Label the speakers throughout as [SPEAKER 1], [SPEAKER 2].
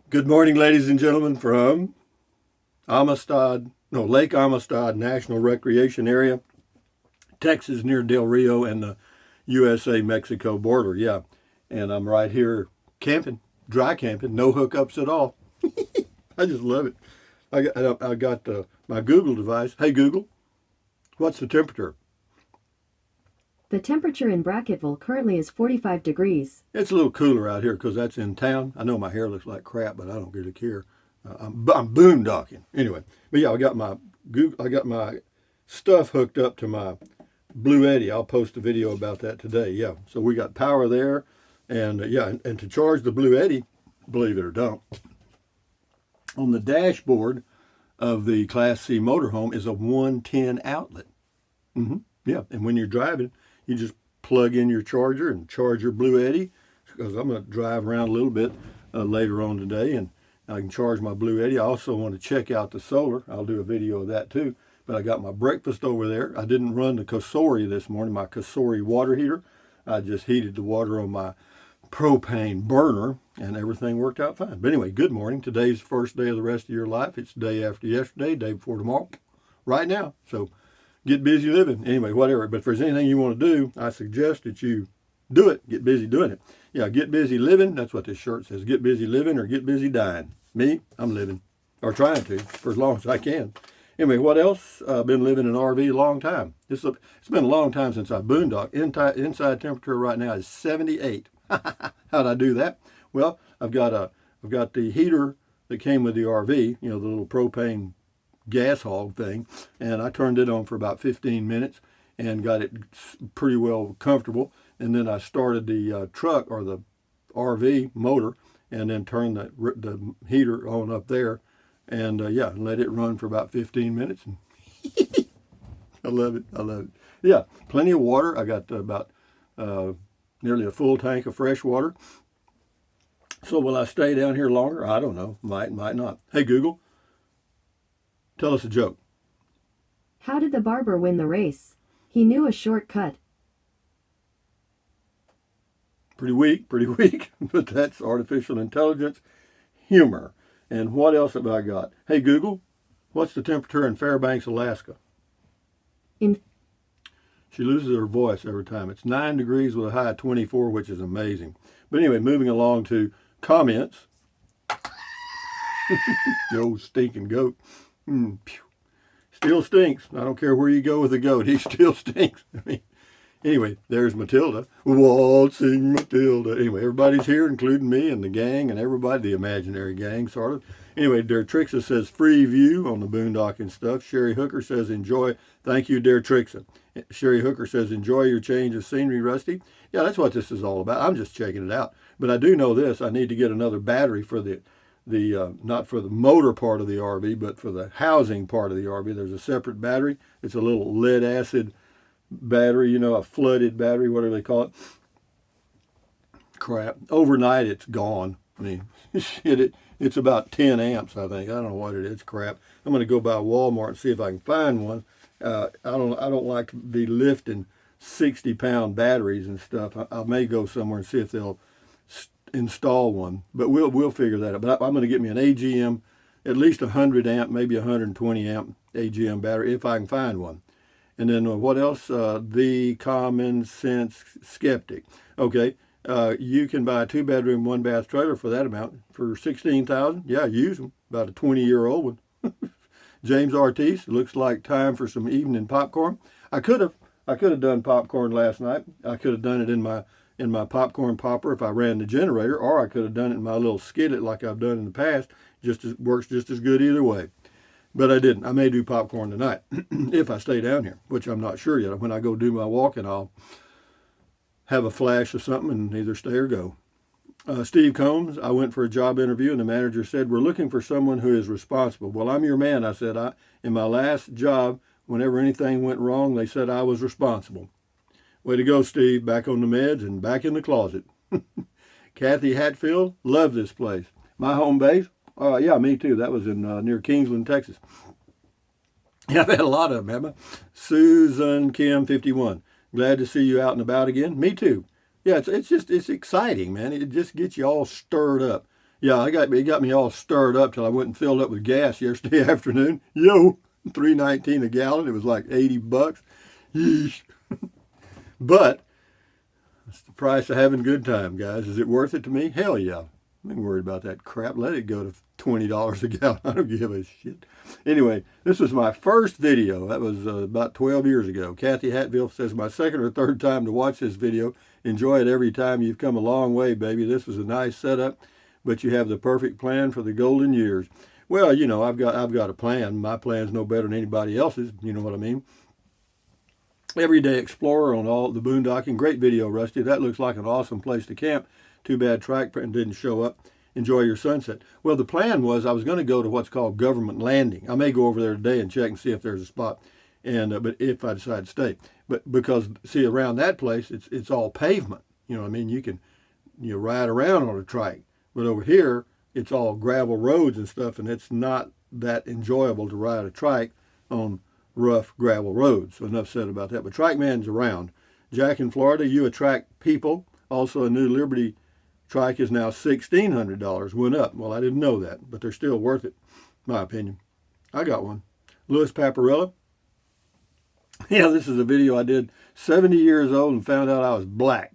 [SPEAKER 1] Good morning, ladies and gentlemen, from Lake Amistad National Recreation Area, Texas, near Del Rio and the USA-Mexico border. Yeah, and I'm right here camping, dry camping, no hookups at all. I just love it. I got my Google device. Hey Google, what's the temperature?
[SPEAKER 2] The temperature in Brackettville currently is 45 degrees.
[SPEAKER 1] It's a little cooler out here because that's in town. I know my hair looks like crap, but I don't really care. I'm boondocking anyway. But yeah, I got my stuff hooked up to my Blue Eddy. I'll post a video about that today. Yeah, so we got power there, and and to charge the Blue Eddy, believe it or don't, on the dashboard of the Class C motorhome is a 110 outlet. Yeah, and when you're driving, you just plug in your charger and charge your Blue Eddy, because I'm going to drive around a little bit later on today, and I can charge my Blue Eddy. I also want to check out the solar. I'll do a video of that too. But I got my breakfast over there. I didn't run the Cosori this morning, my Cosori water heater. I just heated the water on my propane burner, and everything worked out fine. But anyway, good morning. Today's the first day of the rest of your life. It's the day after yesterday, day before tomorrow, right now. So get busy living. Anyway, whatever. But if there's anything you want to do, I suggest that you do it. Get busy doing it. Yeah, get busy living. That's what this shirt says. Get busy living or get busy dying. Me, I'm living, or trying to, for as long as I can. Anyway, what else? I've been living in an RV a long time. It's been a long time since I boondocked. Inside temperature right now is 78. How'd I do that? Well, I've got the heater that came with the RV, the little propane gas hog thing, and I turned it on for about 15 minutes and got it pretty well comfortable. And then I started the truck or the RV motor, and then turned the heater on up there, and let it run for about 15 minutes. And I love it. I love it. Yeah, plenty of water. I got about nearly a full tank of fresh water. So will I stay down here longer? I don't know. Might not. Hey Google, tell us a joke.
[SPEAKER 2] How did the barber win the race? He knew a shortcut.
[SPEAKER 1] Pretty weak, but that's artificial intelligence humor. And what else have I got? Hey Google, what's the temperature in Fairbanks, Alaska?
[SPEAKER 2] In
[SPEAKER 1] She loses her voice every time. It's 9 degrees with a high of 24, which is amazing. But anyway, moving along to comments. The old stinking goat. Still stinks. I don't care where you go with the goat. He still stinks. Anyway, there's Matilda. Waltzing Matilda. Anyway, everybody's here, including me and the gang and everybody, the imaginary gang, sort of. Anyway, Dare Trixa says free view on the boondocking stuff. Sherry Hooker says enjoy. Thank you, Dare Trixa. Sherry Hooker says enjoy your change of scenery, Rusty. Yeah, that's what this is all about. I'm just checking it out. But I do know this. I need to get another battery for the not for the motor part of the RV, but for the housing part of the RV. There's a separate battery. It's a little lead acid battery, a flooded battery, whatever they call it. Crap. Overnight, it's gone. It's about 10 amps, I think. I don't know what it is. Crap. I'm going to go by Walmart and see if I can find one. I don't like to be lifting 60-pound batteries and stuff. I may go somewhere and see if they'll install one, but we'll figure that out. But I'm going to get me an AGM, at least 100 amp, maybe 120 amp AGM battery if I can find one. And then what else? The common sense skeptic. Okay, you can buy a 2-bedroom, 1-bath trailer for that amount for $16,000. Yeah, use them. About a 20-year-old one. James Ortiz, looks like time for some evening popcorn. I could have done popcorn last night. I could have done it in my popcorn popper if I ran the generator, or I could have done it in my little skillet like I've done in the past. Works just as good either way. But I didn't. I may do popcorn tonight if I stay down here, which I'm not sure yet. When I go do my walking, I'll have a flash of something and either stay or go. Steve Combs, I went for a job interview and the manager said, we're looking for someone who is responsible. Well, I'm your man. I said, in my last job, whenever anything went wrong, they said I was responsible. Way to go, Steve. Back on the meds and back in the closet. Kathy Hatfield, love this place. My home base? Yeah, me too. That was in near Kingsland, Texas. Yeah, I've had a lot of them, haven't I? Susan Kim, 51. Glad to see you out and about again. Me too. Yeah, it's exciting, man. It just gets you all stirred up. Yeah, it got me all stirred up till I went and filled up with gas yesterday afternoon. Yo, $3.19 a gallon. It was like $80. Yeesh. But it's the price of having a good time, guys. Is it worth it to me? Hell yeah. I ain't worried about that crap. Let it go to $20 a gallon. I don't give a shit. Anyway, this was my first video. That was about 12 years ago. Kathy Hatfield says, my second or third time to watch this video. Enjoy it every time. You've come a long way, baby. This was a nice setup, but you have the perfect plan for the golden years. Well, you know, I've got a plan. My plan's no better than anybody else's. You know what I mean? Everyday Explorer on all the boondocking. Great video, Rusty. That looks like an awesome place to camp. Too bad track print didn't show up. Enjoy your sunset. Well, the plan was I was going to go to what's called Government Landing. I may go over there today and check and see if there's a spot, and but if I decide to stay. But because, see, around that place, it's all pavement. You know what I mean? You ride around on a trike. But over here, it's all gravel roads and stuff, and it's not that enjoyable to ride a trike on rough gravel roads. So enough said about that. But Trike Man's around. Jack in Florida, you attract people. Also, a new Liberty trike is now $1,600. Went up. Well, I didn't know that, but they're still worth it, in my opinion. I got one. Louis Paparilla. Yeah, this is a video I did 70 years old and found out I was black.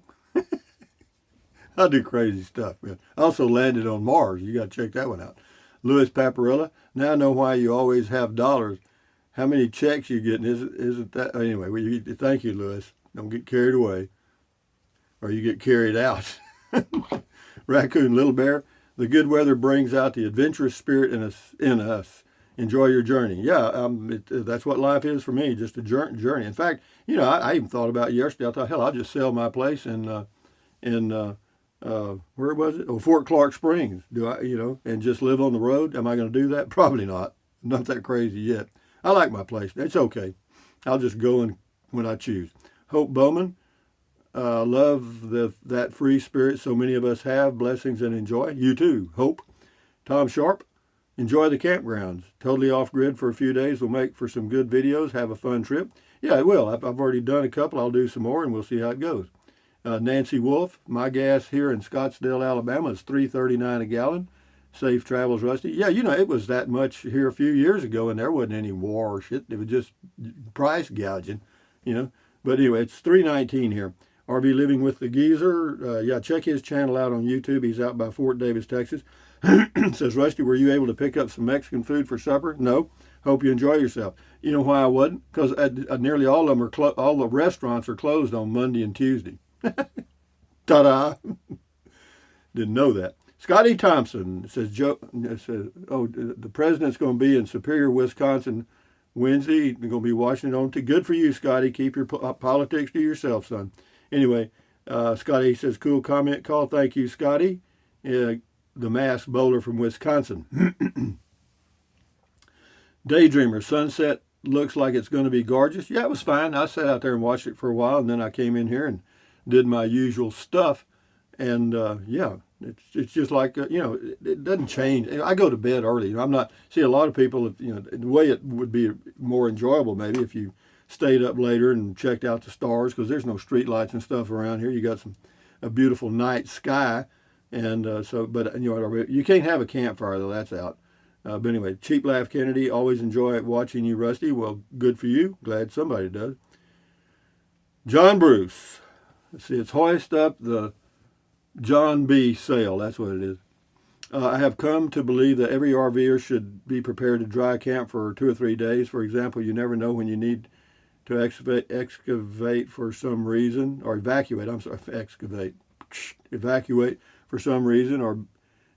[SPEAKER 1] I do crazy stuff, man. I also landed on Mars. You got to check that one out. Louis Paparilla. Now I know why you always have dollars. How many checks you getting? Isn't that anyway? Thank you, Louis. Don't get carried away, or you get carried out. Raccoon Little Bear. The good weather brings out the adventurous spirit in us. Enjoy your journey. Yeah, that's what life is for me. Just a journey. In fact, you know, I even thought about it yesterday. I thought, hell, I'll just sell my place in where was it? Oh, Fort Clark Springs. Do I, you know, and just live on the road? Am I going to do that? Probably not. Not that crazy yet. I like my place. It's okay. I'll just go in when I choose. Hope Bowman, love that free spirit so many of us have. Blessings and enjoy. You too, Hope. Tom Sharp, enjoy the campgrounds. Totally off grid for a few days. Will make for some good videos. Have a fun trip. Yeah, it will. I've already done a couple. I'll do some more and we'll see how it goes. Nancy Wolf, my gas here in Scottsdale, Alabama is $3.39 a gallon. Safe travels, Rusty. Yeah, you know, it was that much here a few years ago, and there wasn't any war or shit. It was just price gouging, you know. But anyway, it's $3.19 here. RV Living with the Geezer. Yeah, check his channel out on YouTube. He's out by Fort Davis, Texas. Says, Rusty, were you able to pick up some Mexican food for supper? No. Hope you enjoy yourself. You know why I wasn't? Because nearly all of them all the restaurants are closed on Monday and Tuesday. Ta-da! Didn't know that. Scotty Thompson says, oh, the president's going to be in Superior, Wisconsin Wednesday. He's going to be watching it on. Good for you, Scotty. Keep your politics to yourself, son. Anyway, Scotty says, cool comment call. Thank you, Scotty. The mass bowler from Wisconsin. Daydreamer, sunset looks like it's going to be gorgeous. Yeah, it was fine. I sat out there and watched it for a while, and then I came in here and did my usual stuff. And yeah, it's just like, you know, it doesn't change. I go to bed early. You know, I'm not, see, a lot of people, you know, the way it would be more enjoyable maybe if you stayed up later and checked out the stars, because there's no street lights and stuff around here. You got a beautiful night sky. And but you know, you can't have a campfire though, that's out. But anyway, Cheap Laugh Kennedy, always enjoy watching you, Rusty. Well, good for you. Glad somebody does. John Bruce. Let's see, it's hoist up the John B. sale. That's what it is. I have come to believe that every RVer should be prepared to dry camp for 2 or 3 days. For example, you never know when you need to excavate for some reason, or evacuate. I'm sorry, evacuate for some reason,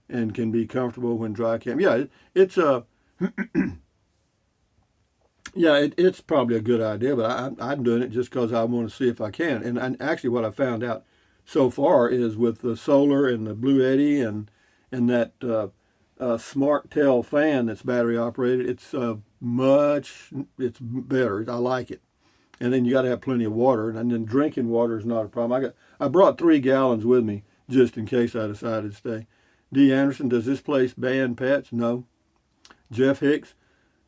[SPEAKER 1] and can be comfortable when dry camp. Yeah, it's yeah, it's probably a good idea, but I'm doing it just because I want to see if I can. And actually, what I found out so far is with the solar and the Blue Eddy and that Smart Tail fan that's battery operated, it's better. I like it. And then you got to have plenty of water, and then drinking water is not a problem. I brought 3 gallons with me just in case I decided to stay. D. Anderson, does this place ban pets? No. Jeff Hicks,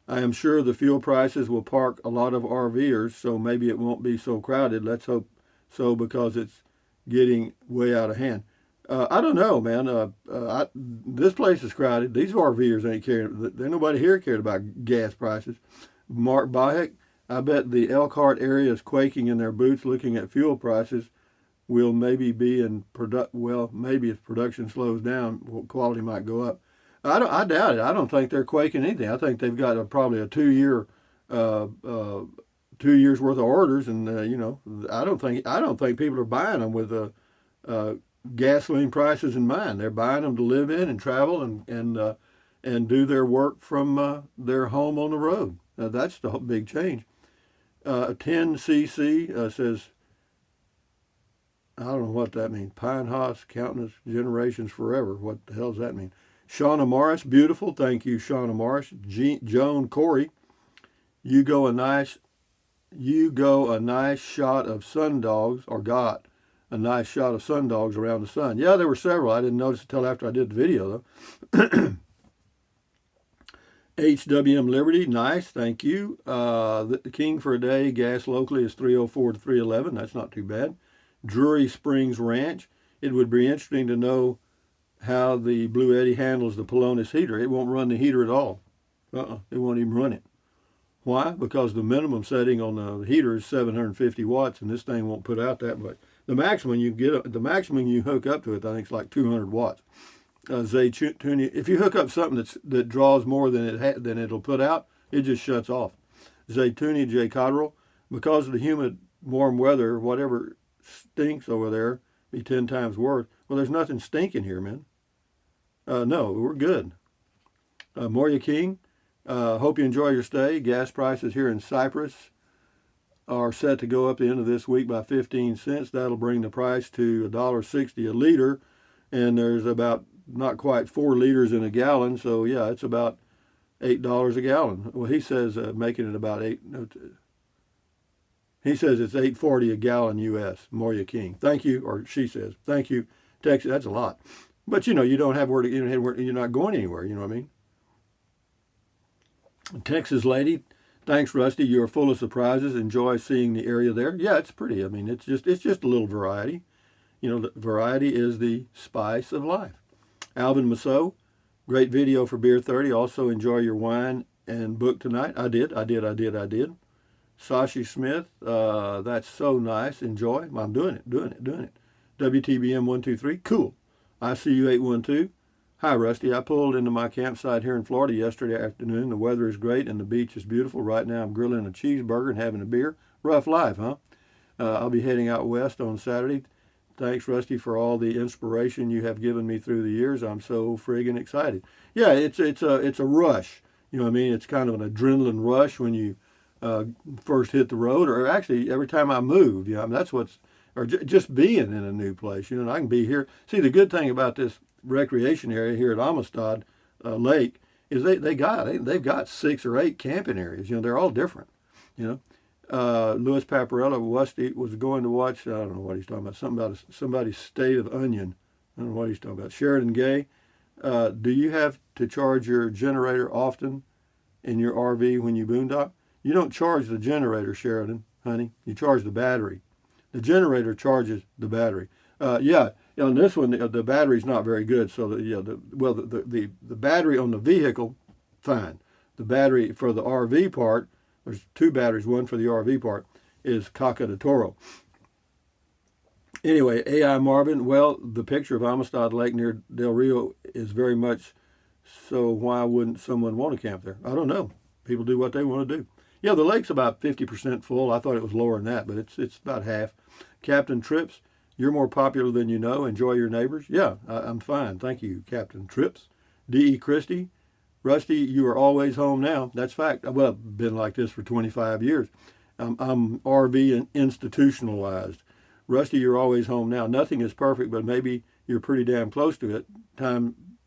[SPEAKER 1] I am sure the fuel prices will park a lot of RVers, so maybe it won't be so crowded. Let's hope so, because it's getting way out of hand. I don't know, man. This place is crowded. These RVers ain't caring. There nobody here cared about gas prices. Mark Bahek, I bet the Elkhart area is quaking in their boots looking at fuel prices. Will maybe be in well, maybe if production slows down, quality might go up. I doubt it. I don't think they're quaking anything. I think they've got probably a 2 year, 2 years worth of orders, and I don't think people are buying them with uh, gasoline prices in mind. They're buying them to live in and travel and do their work from their home on the road. That's the big change. 10cc says, I don't know what that means. Pine Haas, countless generations forever. What the hell does that mean? Shauna Morris, beautiful. Thank you, Shauna Morris. Joan Corey, you go a nice shot of sun dogs, or got a nice shot of sun dogs around the sun. Yeah, there were several. I didn't notice until after I did the video, though. HWM Liberty, nice, thank you. The King for a day, gas locally is 304 to 311. That's not too bad. Drury Springs Ranch. It would be interesting to know how the Blue Eddy handles the Pelonis heater. It won't run the heater at all. It won't even run it. Why? Because the minimum setting on the heater is 750 watts, and this thing won't put out that much. The maximum you hook up to it, I think, is like 200 watts. If you hook up something that draws more than it'll put out, it just shuts off. Zaytunia J. Cotterill, because of the humid, warm weather, whatever stinks over there be 10 times worse. Well, there's nothing stinking here, man. No, we're good. Moria King, hope you enjoy your stay. Gas prices here in Cyprus are set to go up the end of this week by 15 cents. That'll bring the price to $1.60 a liter, and there's about not quite 4 liters in a gallon, so yeah, it's about $8 a gallon. Well, he says making it about he says it's $8.40 a gallon U.S. Moria King. Thank you, or she says, thank you, Texas. That's a lot, but you don't have where to, you're not going anywhere. You know what I mean? Texas lady, thanks, Rusty. You are full of surprises. Enjoy seeing the area there. Yeah, it's pretty. I mean, it's just a little variety. The variety is the spice of life. Alvin Massot, great video for Beer 30. Also enjoy your wine and book tonight. I did. Sashi Smith, that's so nice. Enjoy. I'm doing it. WTBM 123, cool. ICU 812. Hi, Rusty. I pulled into my campsite here in Florida yesterday afternoon. The weather is great and the beach is beautiful. Right now I'm grilling a cheeseburger and having a beer. Rough life, huh? I'll be heading out west on Saturday. Thanks, Rusty, for all the inspiration you have given me through the years. I'm so friggin' excited. Yeah, it's a rush. You know what I mean? It's kind of an adrenaline rush when you first hit the road, or actually every time I move. I mean, that's just being in a new place. And I can be here. See, the good thing about this recreation area here at Amistad Lake is they've got 6 or 8 camping areas. They're all different. Louis Paparella was going to watch, I don't know what he's talking about, something about somebody's state of onion. I don't know what he's talking about. Sheridan Gay, do you have to charge your generator often in your RV when you boondock? You don't charge the generator, Sheridan, honey. You charge the battery. The generator charges the battery. Yeah, on this one, the battery's not very good. So, the battery on the vehicle, fine. The battery for the RV part, there's 2 batteries, one for the RV part, is Caca de Toro. Anyway, AI Marvin, well, the picture of Amistad Lake near Del Rio is very much so. Why wouldn't someone want to camp there? I don't know. People do what they want to do. Yeah, the lake's about 50% full. I thought it was lower than that, but it's about half. Captain Trips, you're more popular than you know. Enjoy your neighbors. Yeah, I'm fine. Thank you, Captain Trips. D.E. Christie, Rusty, you are always home now. That's fact. Well, I've been like this for 25 years. I'm RV institutionalized. Rusty, you're always home now. Nothing is perfect, but maybe you're pretty damn close to it.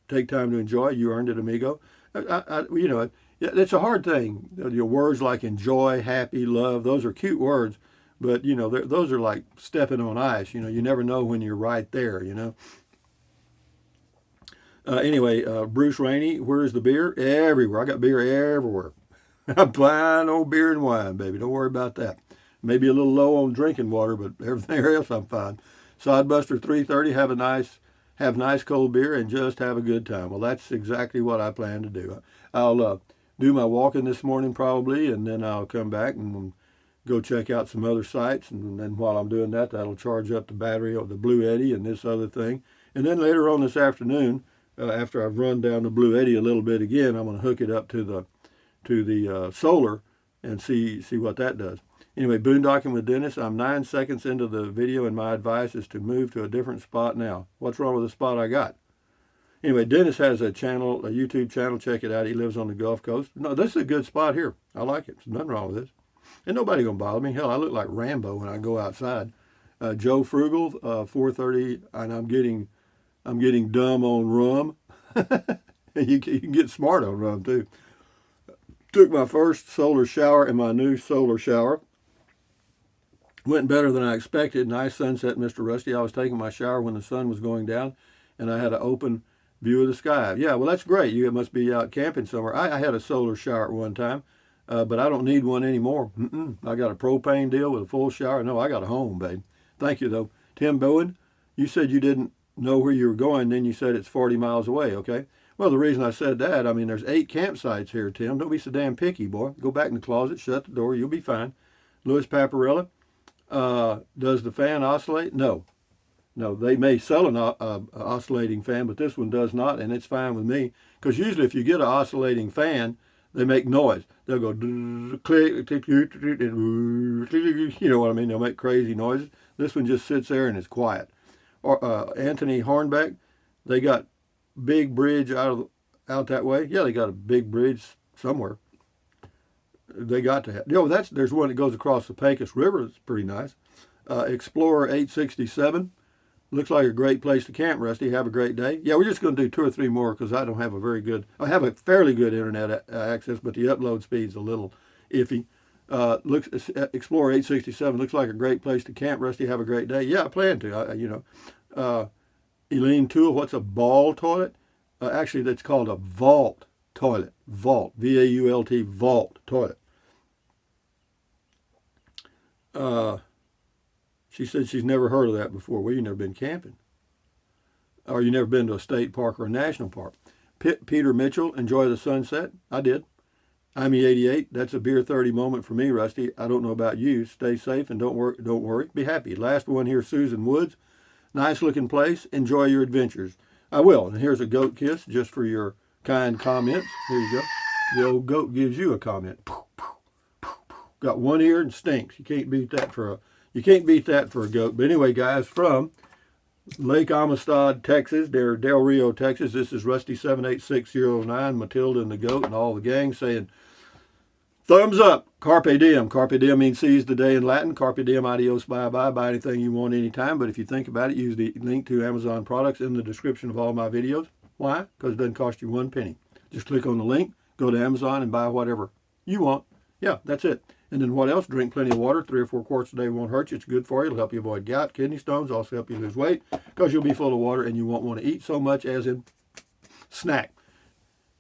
[SPEAKER 1] Take time to enjoy. You earned it, amigo. It's a hard thing. Your words like enjoy, happy, love, those are cute words, but those are like stepping on ice. You never know when you're right there. Anyway, Bruce Rainey, where's the beer? Everywhere. I got beer everywhere. I'm buying old beer and wine, baby. Don't worry about that. Maybe a little low on drinking water, but everything else I'm fine. Sodbuster 330, have have nice cold beer, and just have a good time. Well, that's exactly what I plan to do. I'll do my walking this morning probably, and then I'll come back and go check out some other sites. And then while I'm doing that, that'll charge up the battery of the Blue Eddy and this other thing. And then later on this afternoon, after I've run down the Blue Eddy a little bit again, I'm going to hook it up to the solar and see what that does. Anyway, boondocking with Dennis. I'm 9 seconds into the video, and my advice is to move to a different spot now. What's wrong with the spot I got? Anyway, Dennis has a channel, a YouTube channel. Check it out. He lives on the Gulf Coast. No, this is a good spot here. I like it. There's nothing wrong with this. And nobody gonna bother me. Hell, I look like Rambo when I go outside. Joe Frugal, 4:30, and I'm getting dumb on rum. You can get smart on rum too. Took my first solar shower in my new solar shower. Went better than I expected. Nice sunset, Mr. Rusty. I was taking my shower when the sun was going down, and I had an open view of the sky. Yeah, well, that's great. You must be out camping somewhere. I had a solar shower at one time, but I don't need one anymore. I got a propane deal with a full shower. No, I got a home, babe. Thank you, though. Tim Bowen, you said you didn't know where you were going, then you said it's 40 miles away, okay? Well, the reason I said that, I mean, there's 8 campsites here, Tim. Don't be so damn picky, boy. Go back in the closet, shut the door, you'll be fine. Louis Paparella, does the fan oscillate? No. No, they may sell an oscillating fan, but this one does not, and it's fine with me. Because usually if you get an oscillating fan, they make noise. They'll go click, click, you know what I mean? They'll make crazy noises. This one just sits there and is quiet. Or Anthony Hornbeck, they got big bridge out that way. Yeah, they got a big bridge somewhere. They got to have. You know, there's one that goes across the Pecos River. It's pretty nice. Explorer 867. Looks like a great place to camp, Rusty. Have a great day. Yeah, we're just going to do 2 or 3 more because I don't have I have a fairly good internet access, but the upload speed's a little iffy. Explorer 867 looks like a great place to camp, Rusty. Have a great day. Yeah, I plan to. Eileen Toole, what's a ball toilet? Actually, that's called a vault toilet. Vault, V-A-U-L-T, vault toilet. She said she's never heard of that before. Well, you've never been camping. Or you've never been to a state park or a national park. Peter Mitchell, enjoy the sunset. I did. I'm 88. That's a beer 30 moment for me, Rusty. I don't know about you. Stay safe and don't worry. Be happy. Last one here, Susan Woods. Nice looking place. Enjoy your adventures. I will. And here's a goat kiss just for your kind comments. Here you go. The old goat gives you a comment. Got one ear and stinks. You can't beat that for a goat. But anyway, guys, from Lake Amistad, Texas, Del Rio, Texas. This is Rusty 78609, Matilda and the goat, and all the gang saying, thumbs up. Carpe diem. Carpe diem means seize the day in Latin. Carpe diem, adios, bye-bye. Buy anything you want anytime. But if you think about it, use the link to Amazon products in the description of all my videos. Why? Because it doesn't cost you 1 penny. Just click on the link, go to Amazon, and buy whatever you want. Yeah, that's it. And then what else? Drink plenty of water. 3 or 4 quarts a day won't hurt you. It's good for you. It'll help you avoid gout, kidney stones, also help you lose weight because you'll be full of water and you won't want to eat so much as in snack.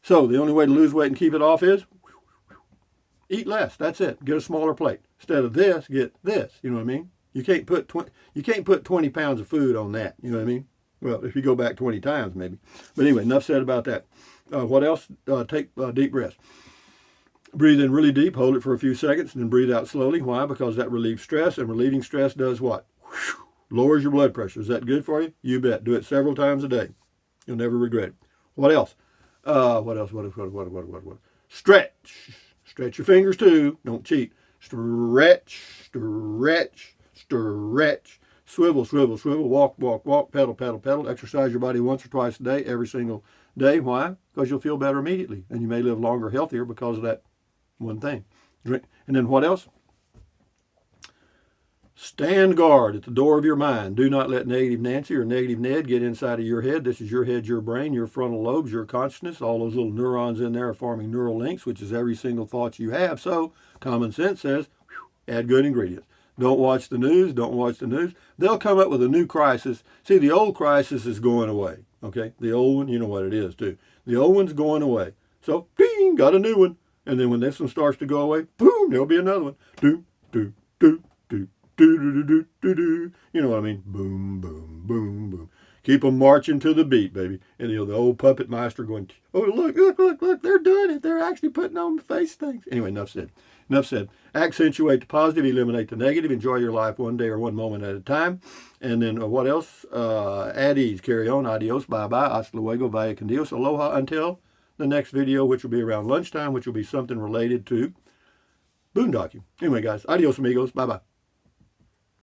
[SPEAKER 1] So the only way to lose weight and keep it off is eat less. That's it. Get a smaller plate. Instead of this, get this. You know what I mean? You can't put 20 pounds of food on that. You know what I mean? Well, if you go back 20 times maybe. But anyway, enough said about that. What else? Take deep breaths. Breathe in really deep, hold it for a few seconds, and then breathe out slowly. Why? Because that relieves stress, and relieving stress does what? Lowers your blood pressure. Is that good for you? You bet. Do it several times a day. You'll never regret it. What else? What else? Stretch. Stretch your fingers too. Don't cheat. Stretch, stretch, stretch. Swivel, swivel, swivel. Walk, walk, walk. Pedal, pedal, pedal. Exercise your body once or twice a day, every single day. Why? Because you'll feel better immediately, and you may live longer, healthier because of that one thing. Drink. And then what else? Stand guard at the door of your mind. Do not let negative Nancy or negative Ned get inside of your head. This is your head, your brain, your frontal lobes, your consciousness. All those little neurons in there are forming neural links, which is every single thought you have. So common sense says, add good ingredients. Don't watch the news. Don't watch the news. They'll come up with a new crisis. See, the old crisis is going away. Okay? The old one, you know what it is too. The old one's going away. So, ding, got a new one. And then when this one starts to go away, boom, there'll be another one. Do, do, do, do, do, do, do, do, do, do. You know what I mean? Boom, boom, boom, boom. Keep them marching to the beat, baby. And the old puppet master going, oh, look, they're doing it. They're actually putting on face things. Anyway, enough said. Enough said. Accentuate the positive, eliminate the negative, enjoy your life one day or one moment at a time. And then what else? At ease, carry on, adios, bye-bye, hasta luego, vaya con Dios, aloha, until the next video, which will be around lunchtime, which will be something related to boondocking. Anyway, guys, adios, amigos, bye-bye.